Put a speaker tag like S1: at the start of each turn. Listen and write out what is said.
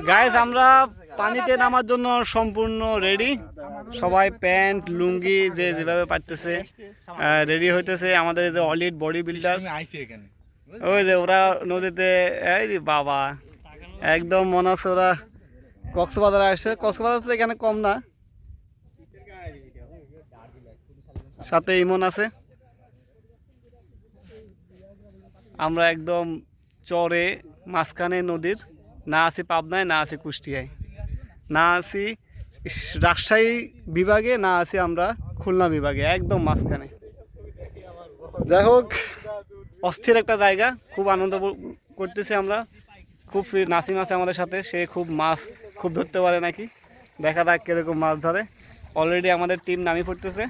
S1: Guys আমরা পানিতে নামার জন্য সম্পূর্ণ রেডি। সবাই প্যান্ট লুঙ্গি যে যেভাবে পারতেছে রেডি হইতেছে। আমাদের এই যে অলিড বডি বিল্ডার, ওই যে ওরা নদীতে, এই বাবা একদম মনে হচ্ছে ওরা কক্সবাজার আসছে। কক্সবাজার তো এখানে কম না, সাথে ইমন আছে। আমরা একদম চরে মাঝখানে নদীর, না আছি পাবনায়, না আছি কুষ্টিয়ায়, না আছি রাজশাহী বিভাগে, না আছি আমরা খুলনা বিভাগে, একদম মাঝখানে। যাই হোক, অস্থির একটা জায়গা, খুব আনন্দ করতেছি আমরা। খুব নাসিম আছে আমাদের সাথে, সে খুব মাছ খুব ধরতে পারে নাকি, দেখা যাক কীরকম মাছ ধরে। অলরেডি আমাদের টিম নামি পড়তেছে।